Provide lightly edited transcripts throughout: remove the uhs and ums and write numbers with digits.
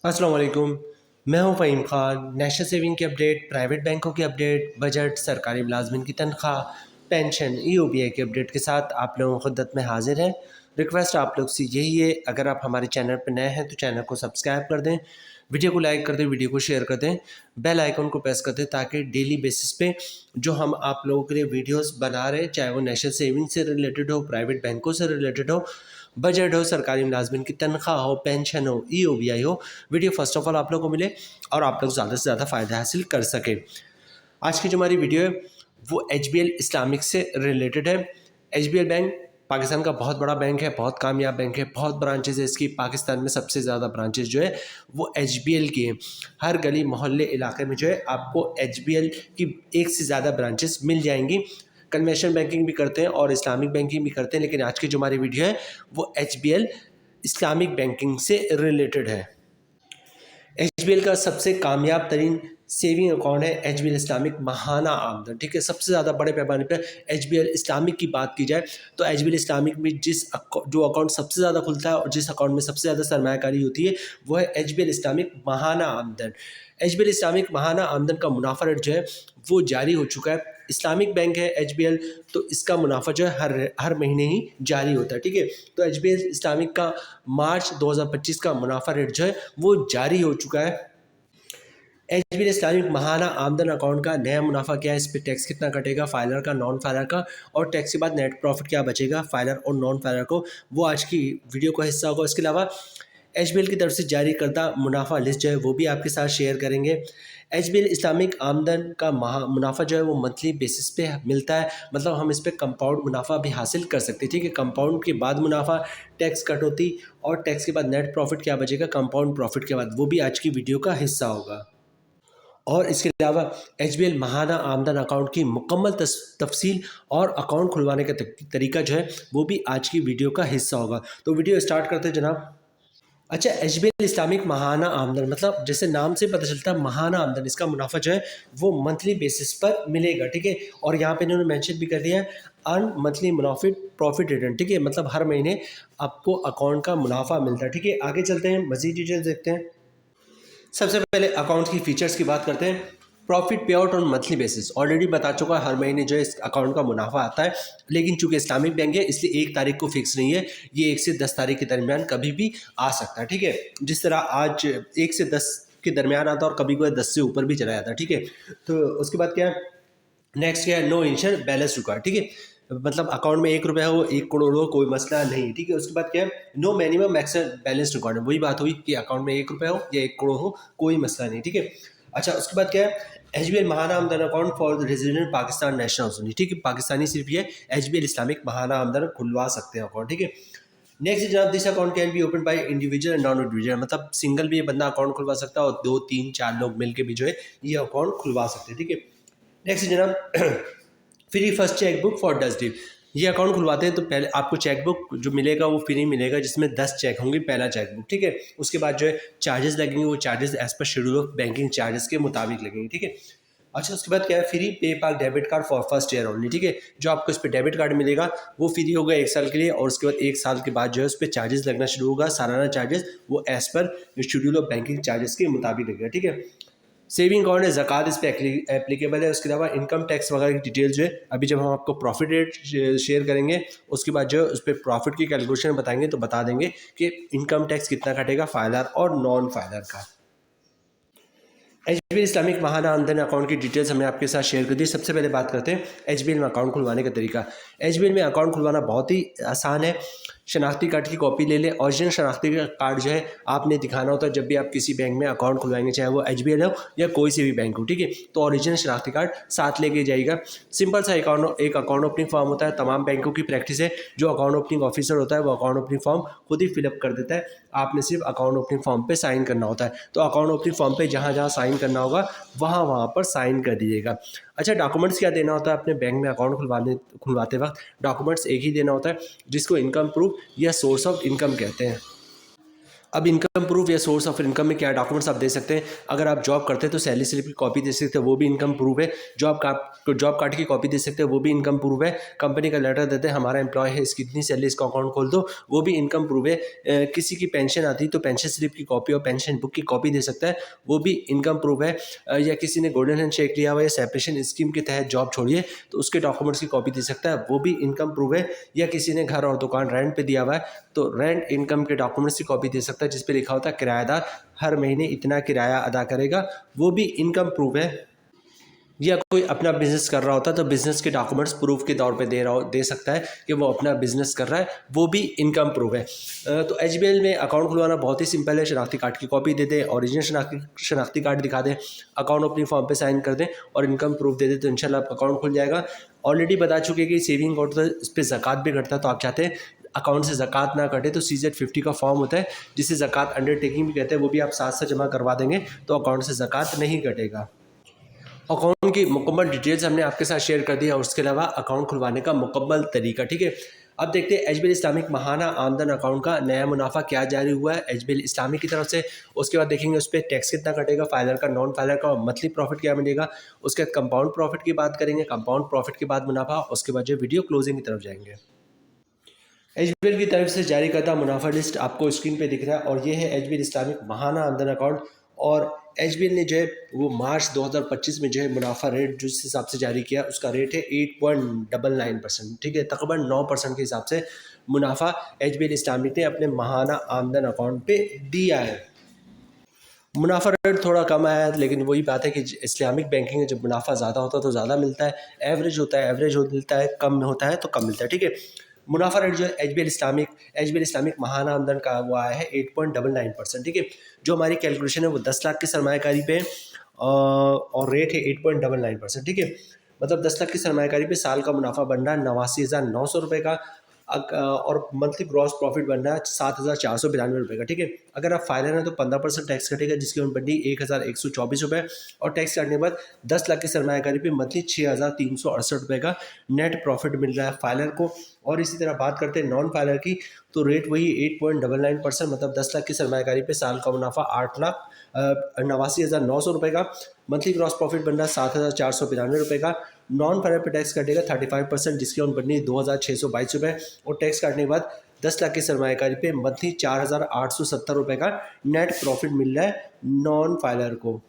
अस्सलाम वालेकुम। मैं हूं फ़हीम ख़ान। नेशनल सेविंग की अपडेट, प्राइवेट बैंकों की अपडेट, बजट, सरकारी मुलाजमिन की तनख्वाह, पेंशन, ईओबीआई की अपडेट के साथ आप लोगों की खिदमत में हाजिर हैं। रिक्वेस्ट आप लोग से यही है, अगर आप हमारे चैनल पर नए हैं तो चैनल को सब्सक्राइब कर दें, वीडियो को लाइक कर दें, वीडियो को शेयर कर दें, बेल आइकन को प्रेस कर दें ताकि डेली बेसिस पे जो हम आप लोगों के लिए वीडियोस बना रहे हैं, चाहे वो नेशनल सेविंग से रिलेटेड हो, प्राइवेट बैंकों से रिलेटेड हो, बजट हो, सरकारी मुलाजमिन की तनख्वाह हो, पेंशन हो, ईओबीआई हो, वीडियो फर्स्ट ऑफ ऑल आप लोगों को मिले और आप लोग ज़्यादा से ज़्यादा फ़ायदा हासिल कर सकें। आज की जो हमारी वीडियो है वो एचबीएल इस्लामिक से रिलेटेड है। एचबीएल बैंक पाकिस्तान का बहुत बड़ा बैंक है, बहुत कामयाब बैंक है, बहुत ब्रांचेज है इसकी। पाकिस्तान में सबसे ज़्यादा ब्रांचेज जो है वो एचबीएल की हैं। हर गली मोहल्ले इलाके में जो है आपको एचबीएल की एक से ज़्यादा ब्रांचेस मिल जाएंगी। कन्वेंशनल बैंकिंग भी करते हैं और इस्लामिक बैंकिंग भी करते हैं, लेकिन आज की जो हमारी वीडियो है वो एचबीएल इस्लामिक बैंकिंग से रिलेटेड है। एचबीएल का सबसे कामयाब तरीन सेविंग अकाउंट है एचबीएल इस्लामिक महाना आमदन। ठीक है, सबसे ज़्यादा बड़े पैमाने पर एचबीएल इस्लामिक की बात की जाए तो एचबीएल इस्लामिक में जो अकाउंट सबसे ज़्यादा खुलता है और जिस अकाउंट में सबसे ज़्यादा सरमायाकारी होती है वो है एचबीएल इस्लामिक महाना आमदन। एचबीएल इस्लामिक महाना आमदन का मुनाफा रेट जो है वो जारी हो चुका है। इस्लामिक बैंक है एचबीएल, तो इसका मुनाफा जो है हर महीने ही जारी होता है। ठीक है, तो एचबीएल इस्लामिक का मार्च 2025 का मुनाफा रेट जो है वो जारी हो चुका है। एचबीएल इस्लामिक महाना आमदन अकाउंट का नया मुनाफा क्या है, इस पर टैक्स कितना कटेगा, फाइलर का, नॉन फाइलर का, और टैक्स के बाद नेट प्रॉफिट क्या बचेगा फाइलर और नॉन फाइलर को, वो आज की वीडियो का हिस्सा होगा। इसके अलावा एचबीएल की तरफ से जारी करदा मुनाफा लिस्ट जो है वो भी आपके साथ शेयर करेंगे। एचबीएल इस्लामिक आमदन का मुनाफा जो है वो मंथली बेसिस पे मिलता है, मतलब हम इस पर कंपाउंड मुनाफा भी हासिल कर सकते हैं। ठीक है, कंपाउंड के बाद मुनाफा, टैक्स कटौती और टैक्स के बाद नेट प्रॉफिट क्या बचेगा कंपाउंड प्रॉफिट के बाद, वो भी आज की वीडियो का हिस्सा होगा। और इसके अलावा एचबीएल महाना आमदन अकाउंट की मुकम्मल तफसील और अकाउंट खुलवाने का तरीका जो है वो भी आज की वीडियो का हिस्सा होगा। तो वीडियो स्टार्ट करते हैं जनाब। अच्छा, एचबीएल इस्लामिक महाना आमदन, मतलब जैसे नाम से पता चलता है महाना आमदन, इसका मुनाफा जो है वो मंथली बेसिस पर मिलेगा। ठीक है, और यहाँ पे इन्होंने मेंशन भी कर दिया है अर्न मंथली प्रॉफिट रिटर्न। ठीक है, मतलब हर महीने आपको अकाउंट का मुनाफा मिलता है। ठीक है, आगे चलते हैं, मजीद डिटेल्स देखते हैं। सबसे पहले अकाउंट की फीचर्स की बात करते हैं। प्रॉफिट पे out on monthly basis, already बता चुका है हर महीने जो है इस अकाउंट का मुनाफा आता है, लेकिन चूंकि इस्लामिक बैंक है इसलिए एक तारीख को फिक्स नहीं है, ये 1 से 10 तारीख के दरमियान कभी भी आ सकता है। ठीक है, जिस तरह आज 1 से 10 के दरमियान आता है और कभी कोई 10 से ऊपर भी चला जाता है। ठीक है, तो उसके बाद क्या है, नेक्स्ट क्या है, नो इनिशियल बैलेंस रिक्वायर्ड। ठीक है, मतलब अकाउंट में 1 रुपया हो 1 करोड़ हो कोई मसला नहीं। ठीक है, उसके बाद क्या है, no minimum maximum balance required. वही बात हुई कि अकाउंट में 1 रुपया हो या 1 करोड़ हो कोई मसला नहीं। ठीक है, अच्छा उसके बाद क्या है, एचबीएल महाना आमदन account for the resident Pakistan nationals only. ठीक है, पाकिस्तानी सिर्फ ये एचबीएल इस्लामिक महाना आमदन खुलवा सकते हैं अकाउंट। ठीक है, नेक्स्ट जनाब, this account can be open by individual and non individual, मतलब सिंगल भी ये बंदा अकाउंट खुलवा सकता है और 2 3 4 लोग मिलकर भी जो है ये अकाउंट खुलवा सकते हैं। ठीक है, नेक्स्ट जनाब, free first cheque book for 10 day. ये अकाउंट खुलवाते हैं तो पहले आपको चेक बुक जो मिलेगा वो फ्री मिलेगा, जिसमें 10 चेक होंगे, पहला चेक बुक। ठीक है, उसके बाद जो है चार्जेस लगेंगे, वो charges as per schedule of banking charges के मुताबिक लगेंगे। ठीक है, अच्छा उसके बाद क्या है, free PayPal debit card for first year only. ठीक है, जो आपको इस पर डेबिट कार्ड मिलेगा वो फ्री होगा 1 साल के लिए, और उसके बाद 1 साल के बाद जो है उस पर चार्जेस लगना शुरू होगा, सालाना चार्जेस, वो as per schedule of banking charges के मुताबिक लगेगा। ठीक है, सेविंग अकाउंट है, ज़कात इस पर एप्लीकेबल है। उसके अलावा इनकम टैक्स वगैरह की डिटेल जो है अभी जब हम आपको प्रॉफिट रेट शेयर करेंगे उसके बाद जो है उस पर प्रॉफिट की कैलकुलेशन बताएंगे तो बता देंगे कि इनकम टैक्स कितना कटेगा फाइलर और नॉन फाइलर का। एचबीएल इस्लामिक महाना आमदन अकाउंट की डिटेल्स हमने आपके साथ शेयर कर दी। सबसे पहले बात करते हैं एचबीएल में अकाउंट खुलवाने का तरीका। एचबीएल में अकाउंट खुलवाना बहुत ही आसान है। शनाख्ती कार्ड की कॉपी ले लें। ओरिजिनल शनाख्ती कार्ड जो है आपने दिखाना होता है जब भी आप किसी बैंक में अकाउंट खुलवाएंगे, चाहे वो एचबीएल हो या कोई से भी बैंक हो। ठीक है, तो ओरिजिनल शनाख्ती कार्ड साथ लेके जाइएगा। सिंपल सा एक अकाउंट ओपनिंग फॉर्म होता है, तमाम बैंकों की प्रैक्टिस है, जो अकाउंट ओपनिंग ऑफिसर होता है वो अकाउंट ओपनिंग फॉर्म खुद ही फिलअप कर देता है, आपने सिर्फ अकाउंट ओपनिंग फॉर्म पे साइन करना होता है। तो अकाउंट ओपनिंग फॉर्म पे जहाँ जहाँ साइन करना होगा वहाँ पर साइन कर दीजिएगा। अच्छा, डॉक्यूमेंट्स क्या देना होता है अपने बैंक में अकाउंट खुलवाते वक्त? डॉक्यूमेंट्स एक ही देना होता है जिसको इनकम प्रूफ या सोर्स ऑफ इनकम कहते हैं। अब इनकम प्रूफ या सोर्स ऑफ इनकम में क्या डॉक्यूमेंट्स आप दे सकते हैं। अगर आप जॉब करते हैं तो सैलरी स्लिप की कॉपी दे सकते हैं, वो भी इनकम प्रूफ है। जॉब कार्ड की कॉपी दे सकते हैं, वो भी इनकम प्रूफ है। कंपनी का लेटर देते हैं हमारा एम्प्लॉय है, इसकी इतनी सैलरी, इसका अकाउंट खोल दो, वो भी इनकम प्रूफ है। किसी की पेंशन आती है तो पेंशन स्लिप की कॉपी और पेंशन बुक की कॉपी दे सकता है, वो भी इनकम प्रूफ है। या किसी ने गोल्डन हैंड चेक लिया हुआ या सेपरेशन स्कीम के तहत जॉब छोड़िए तो उसके डॉक्यूमेंट्स की कॉपी दे सकता है, वो भी इनकम प्रूफ है। या किसी ने घर और दुकान रेंट पे दिया हुआ है तो रेंट इनकम के डॉक्यूमेंट्स की कॉपी दे सकता है, जिस पे लिखा होता है किराएदार हर महीने इतना किराया अदा करेगा, वो भी इनकम प्रूफ है। या कोई अपना बिजनेस कर रहा होता है तो बिजनेस के डॉक्यूमेंट्स प्रूफ के तौर पे दे सकता है कि वो अपना बिजनेस कर रहा है, वो भी इनकम प्रूफ है। तो एचबीएल में अकाउंट खुलवाना बहुत ही सिंपल है। शनाख्ती कार्ड की कॉपी दे दें, ओरिजिनल शनाख्ती कार्ड दिखा दें, अकाउंट अपनी फॉर्म पे साइन कर दें और इनकम प्रूफ दे दें तो इंशाल्लाह आपका अकाउंट खुल जाएगा। ऑलरेडी बता चुके कि सेविंग अकाउंट तो इस पर ज़कात भी कटता है, तो आप चाहते हैं अकाउंट से ज़कात ना कटे तो CZ50 का फॉर्म होता है जिसे ज़कात अंडरटेकिंग भी कहते हैं, वो भी आप साथ साथ जमा करवा देंगे तो अकाउंट से ज़कात नहीं कटेगा। अकाउंट की मुकम्मल डिटेल्स हमने आपके साथ शेयर कर दी और उसके अलावा अकाउंट खुलवाने का मुकम्मल तरीका, ठीक है। अब देखते हैं एचबीएल इस्लामिक माहाना आमदन अकाउंट का नया मुनाफा क्या जारी हुआ है एचबीएल इस्लामिक की तरफ से। उसके बाद देखेंगे उस पर टैक्स कितना कटेगा, फाइलर का, नॉन फाइलर का, और मंथली प्रॉफिट क्या मिलेगा। उसके बाद कंपाउंड प्रॉफिट की बात करेंगे, कंपाउंड प्रॉफिट के बाद मुनाफा, उसके बाद जो वीडियो क्लोजिंग की तरफ जाएंगे। एचबीएल की तरफ से जारी करदा मुनाफा लिस्ट आपको स्क्रीन पे दिख रहा है और ये है एचबीएल इस्लामिक माहाना आमदन अकाउंट। और एचबीएल ने जो है वो मार्च 2025 में जो है मुनाफा रेट जिस हिसाब से जारी किया उसका रेट है 8.99%, ठीक है। तकरीबन 9% के हिसाब से मुनाफा एचबीएल इस्लामिक ने अपने माहाना आमदन अकाउंट पे दिया है। मुनाफा रेट थोड़ा कम आया है, लेकिन वही बात है कि इस्लामिक बैंकिंग में जब मुनाफा ज़्यादा होता है तो ज़्यादा मिलता है, एवरेज होता है एवरेज मिलता है, कम होता है तो कम मिलता है, ठीक है। मुनाफा रेट जो है एचबीएल इस्लामिक महाना आमदन का वो आया है 8.99%, ठीक है। जो हमारी कैलकुलेशन है वो 10 लाख की सरमायाकारी पे और रेट है 8.99%, ठीक है। मतलब 10 लाख की सरमायाकारी पे साल का मुनाफा बन रहा है 89,900 रुपये का। और मंथली ग्रॉस प्रॉफिट बन रहा है 7,492 का, ठीक है। अगर आप फाइलर हैं तो 15% टैक्स कटेगा जिसकी उम्र बढ़ी 1,124 रुपये और टैक्स काटने के बाद 10 लाख की सरमायाकारी पे मंथली 6,368 रुपये का नेट प्रॉफिट मिल रहा है फाइलर को। और इसी तरह बात करते हैं नॉन फाइलर की तो रेट वही 8.99%, मतलब 10 लाख की सरमायाकारी पे साल का मुनाफा 8,89,900 रुपये का। मंथली ग्रॉस प्रॉफिट बन रहा है 7,492 रुपये का। नॉन फाइलर पे टैक्स कटेगा 35% जिसकी उम्र बननी 2,622 रुपये और टैक्स काटने के बाद 10 लाख की सरमायाकारी पे मंथली 4,870 रुपये का नेट प्रॉफिट मिल रहा है नॉन फाइलर को।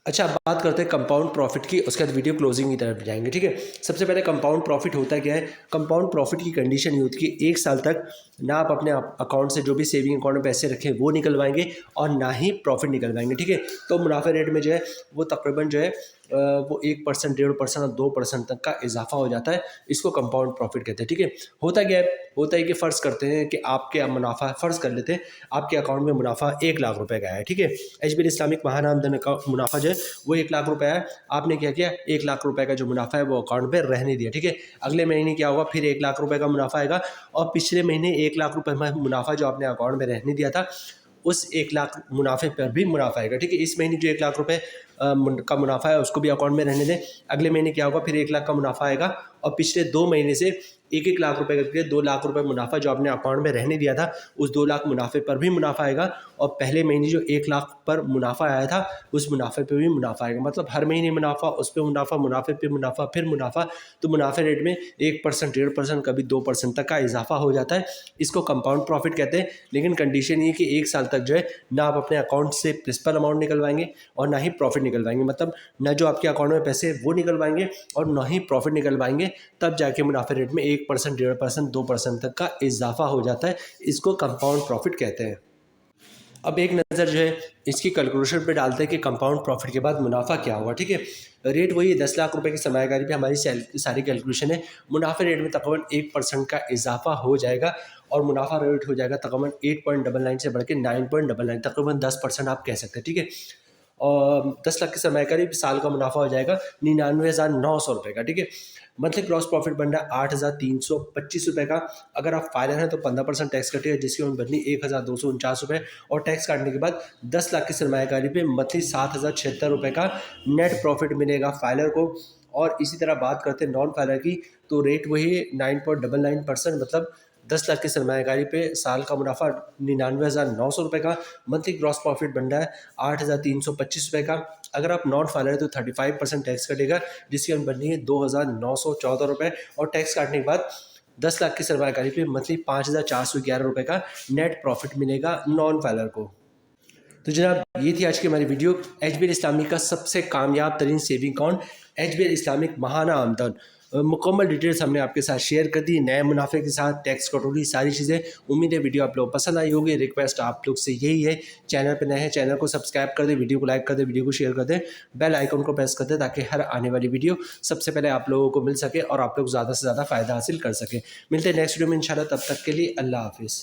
अच्छा, अब बात करते हैं कंपाउंड प्रॉफिट की, उसके बाद वीडियो क्लोजिंग की तरफ जाएंगे, ठीक है। सबसे पहले कंपाउंड प्रॉफिट होता क्या है। कंपाउंड प्रॉफिट की कंडीशन ये होती है कि 1 साल तक ना आप अपने अकाउंट से जो भी सेविंग अकाउंट में पैसे रखें वो निकलवाएंगे और ना ही प्रॉफिट निकलवाएंगे, ठीक है। तो मुनाफे रेट में जो है वो तकरीबन जो है वो 1%, 1.5% और 2% तक का इजाफा हो जाता है। इसको कंपाउंड प्रॉफिट कहते हैं, ठीक है। होता क्या है, होता है कि फ़र्ज़ करते हैं कि आपके मुनाफा, फ़र्ज़ कर लेते हैं आपके अकाउंट में मुनाफा 1 लाख रुपए का है, ठीक है। एचबीएल इस्लामिक महाना आमदन का मुनाफा जो है वो 1 लाख रुपए है। आपने क्या किया, 1 लाख रुपए का जो मुनाफा है वो अकाउंट में रहने दिया, ठीक है। अगले महीने क्या होगा, फिर 1 लाख रुपए का मुनाफा आएगा और पिछले महीने 1 लाख रुपए मुनाफा जो आपने अकाउंट में रहने दिया था उस 1 लाख मुनाफे पर भी मुनाफा आएगा, ठीक है। इस महीने जो 1 लाख रुपए का मुनाफा है उसको भी अकाउंट में रहने दें। अगले महीने क्या होगा, फिर 1 लाख का मुनाफा आएगा और पिछले 2 महीने से 1-1 लाख रुपए करके 2 लाख रुपए मुनाफा जो आपने अकाउंट में रहने दिया था उस 2 लाख मुनाफे पर भी मुनाफा आएगा और पहले महीने जो 1 लाख पर मुनाफा आया था उस मुनाफे पे भी मुनाफा आएगा। मतलब हर महीने मुनाफा, उस पर मुनाफा, मुनाफे पे मुनाफा, फिर मुनाफा। तो मुनाफे रेट में 1%, 1.5%, कभी 2% तक का इजाफा हो जाता है। इसको कंपाउंड प्रॉफिट कहते हैं। लेकिन कंडीशन ये कि 1 साल तक जो है ना आप अपने अकाउंट से प्रिंसिपल अमाउंट निकलवाएंगे और ना ही प्रॉफिट निकलवाएंगे। मतलब ना जो आपके अकाउंट में पैसे वो निकलवाएंगे और ना ही प्रॉफिट निकलवाएंगे, तब जाके मुनाफे रेट में 1%, 1.5%, 2% तक का इजाफा हो जाता है। इसको कंपाउंड प्रॉफिट कहते हैं। अब एक नज़र जो है इसकी कैलकुलेशन पे डालते हैं कि कंपाउंड प्रॉफिट के बाद मुनाफा क्या होगा, ठीक है। रेट वही है, 10 लाख रुपए की सरमायाकारी पे हमारी सारी कैलकुलेशन है। मुनाफे रेट में तकरीबन 1% का इजाफा हो जाएगा और मुनाफा रेट हो जाएगा तकरीबन 8.99 से बढ़ के 9.99, तकरीबन 10% आप कह सकते हैं, ठीक है। और 10 लाख की सरमायाकारी साल का मुनाफा हो जाएगा 99,900 रुपये का, ठीक है। मंथली ग्रॉस प्रॉफिट बन रहा है 8,325 रुपये का। अगर आप फाइलर हैं तो 15% टैक्स कटेगा जिसकी उम्र बदली 1,249 रुपये और टैक्स काटने के बाद 10 लाख की सरमायाकारी पे मंथली 7,076 रुपये का नेट प्रॉफिट मिलेगा फाइलर को। और इसी तरह बात करते हैं नॉन फाइलर की तो रेट वही 9.99%, मतलब 10 लाख की सरमायाकारी पे साल का मुनाफा 99,900 रुपये का, मंथली ग्रॉस प्रॉफिट बन रहा है 8,325 रुपये का। अगर आप नॉन फाइलर है तो 35% टैक्स कटेगा, जिसकी हम बन रही है 2,914 रुपये, और टैक्स काटने के बाद 10 लाख की सरमायाकारी पे मंथली 5,411 रुपये का नेट प्रॉफिट मिलेगा नॉन फाइलर को। तो जनाब, ये थी आज की हमारी वीडियो, HBL इस्लामिक का सबसे कामयाब तरीन सेविंग अकाउंट HBL इस्लामिक महाना आमदन। मुकम्मल डिटेल्स हमने आपके साथ शेयर कर दी, नए मुनाफे के साथ, टैक्स कटौती, सारी चीज़ें। उम्मीद है वीडियो आप लोग पसंद आई होगी। रिक्वेस्ट आप लोग से यही है, चैनल पर नए हैं चैनल को सब्सक्राइब कर दें, वीडियो को लाइक कर दें, वीडियो को शेयर कर दें, बेल आइकन को प्रेस कर दें, ताकि हर आने वाली वीडियो सबसे पहले आप लोगों को मिल सके और आप लोग ज़्यादा से ज़्यादा फ़ायदा हासिल कर सकें। मिलते हैं नेक्स्ट वीडियो में इंशाल्लाह, तब तक के लिए अल्लाह हाफिज़।